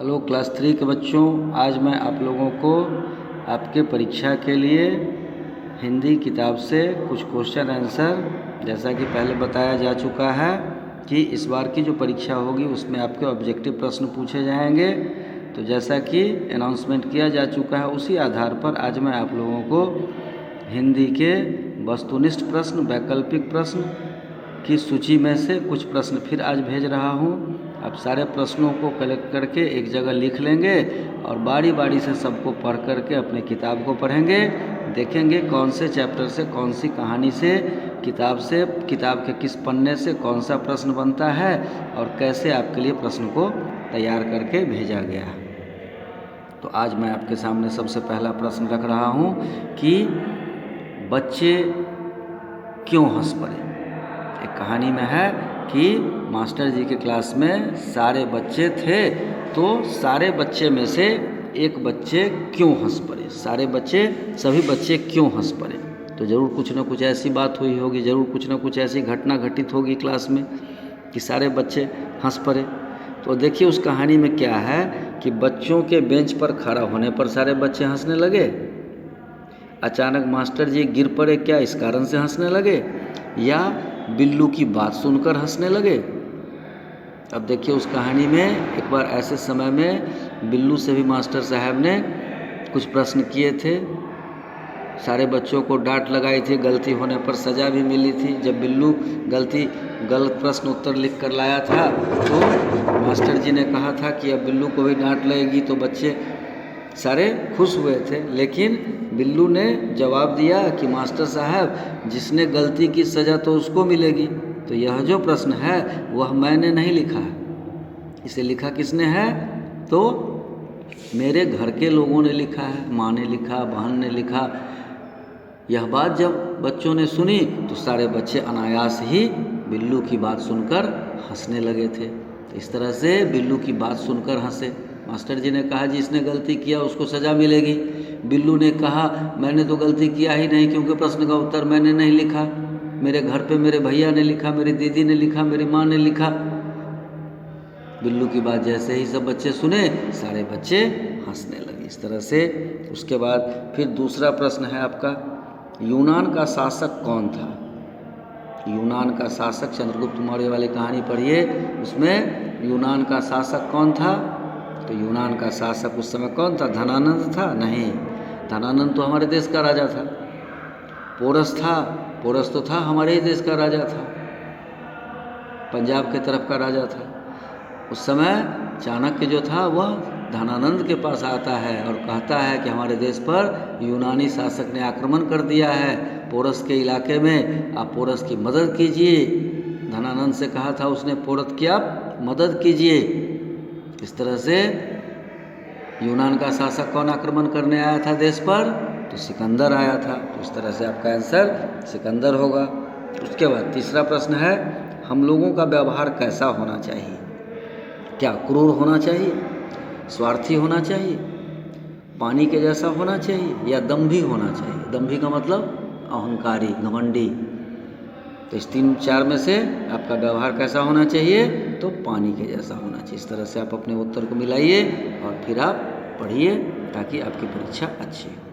Hello class 3 के बच्चों, आज मैं आप लोगों को आपके परीक्षा के लिए हिंदी किताब से कुछ क्वेश्चन आंसर, जैसा कि पहले बताया जा चुका है कि इस बार की जो परीक्षा होगी उसमें आपके ऑब्जेक्टिव प्रश्न पूछे जाएंगे। तो जैसा कि अनाउंसमेंट किया जा चुका है उसी आधार पर आज मैं आप लोगों को हिंदी के वस्तुनिष्ठ प्रश्न, वैकल्पिक प्रश्न की सूची में से कुछ प्रश्न फिर आज भेज रहा हूँ। आप सारे प्रश्नों को कलेक्ट करके एक जगह लिख लेंगे और बारी बारी से सबको पढ़ करके अपने किताब को पढ़ेंगे, देखेंगे कौन से चैप्टर से, कौन सी कहानी से, किताब के किस पन्ने से कौन सा प्रश्न बनता है और कैसे आपके लिए प्रश्न को तैयार करके भेजा गया है। तो आज मैं आपके सामने सबसे पहला प्रश्न रख रहा हूँ कि बच्चे क्यों हंस पड़े। एक कहानी में है कि मास्टर जी के क्लास में सारे बच्चे थे, तो सारे बच्चे में से एक बच्चे क्यों हंस पड़े। सभी बच्चे क्यों हंस पड़े, तो ज़रूर कुछ ना कुछ ऐसी बात हुई होगी, ज़रूर कुछ ना कुछ ऐसी घटना घटित होगी क्लास में कि सारे बच्चे हंस पड़े। तो देखिए उस कहानी में क्या है कि बच्चों के बेंच पर खड़ा होने पर सारे बच्चे हंसने लगे, अचानक मास्टर जी गिर पड़े क्या इस कारण से हंसने लगे, या बिल्लू की बात सुनकर हंसने लगे। अब देखिए उस कहानी में एक बार ऐसे समय में बिल्लू से भी मास्टर साहब ने कुछ प्रश्न किए थे, सारे बच्चों को डांट लगाई थी, गलती होने पर सज़ा भी मिली थी। जब बिल्लू गलत प्रश्न उत्तर लिख कर लाया था तो मास्टर जी ने कहा था कि अब बिल्लू को भी डांट लगेगी, तो बच्चे सारे खुश हुए थे। लेकिन बिल्लू ने जवाब दिया कि मास्टर साहब, जिसने गलती की सज़ा तो उसको मिलेगी, तो यह जो प्रश्न है वह मैंने नहीं लिखा है, इसे लिखा किसने है, तो मेरे घर के लोगों ने लिखा है, माँ ने लिखा, बहन ने लिखा। यह बात जब बच्चों ने सुनी तो सारे बच्चे अनायास ही बिल्लू की बात सुनकर हंसने लगे थे। इस तरह से बिल्लू की बात सुनकर हंसे। मास्टर जी ने कहा जिसने गलती किया उसको सज़ा मिलेगी। बिल्लू ने कहा मैंने तो गलती किया ही नहीं, क्योंकि प्रश्न का उत्तर मैंने नहीं लिखा, मेरे घर पे मेरे भैया ने लिखा, मेरी दीदी ने लिखा, मेरी माँ ने लिखा। बिल्लू की बात जैसे ही सब बच्चे सुने, सारे बच्चे हंसने लगे। इस तरह से उसके बाद फिर दूसरा प्रश्न है आपका, यूनान का शासक कौन था। यूनान का शासक, चंद्रगुप्त मौर्य वाली कहानी पढ़िए, उसमें यूनान का शासक कौन था। तो यूनान का शासक उस समय कौन था, धनानंद था? नहीं, धनानंद तो हमारे देश का राजा था। पोरस था, पोरस तो था हमारे ही देश का राजा था, पंजाब के तरफ का राजा था। उस समय चाणक्य जो था वह धनानंद के पास आता है और कहता है कि हमारे देश पर यूनानी शासक ने आक्रमण कर दिया है, पोरस के इलाके में आप पोरस की मदद कीजिए। धनानंद से कहा था उसने, पोरस की आप मदद कीजिए। इस तरह से यूनान का शासक कौन आक्रमण करने आया था देश पर, तो सिकंदर आया था। तो इस तरह से आपका आंसर सिकंदर होगा। उसके बाद तीसरा प्रश्न है, हम लोगों का व्यवहार कैसा होना चाहिए। क्या क्रूर होना चाहिए, स्वार्थी होना चाहिए, पानी के जैसा होना चाहिए, या दंभी होना चाहिए। दंभी का मतलब अहंकारी, घमंडी। तो इस 3-4 में से आपका व्यवहार कैसा होना चाहिए, तो पानी के जैसा होना चाहिए। इस तरह से आप अपने उत्तर को मिलाइए और फिर आप पढ़िए ताकि आपकी परीक्षा अच्छी हो।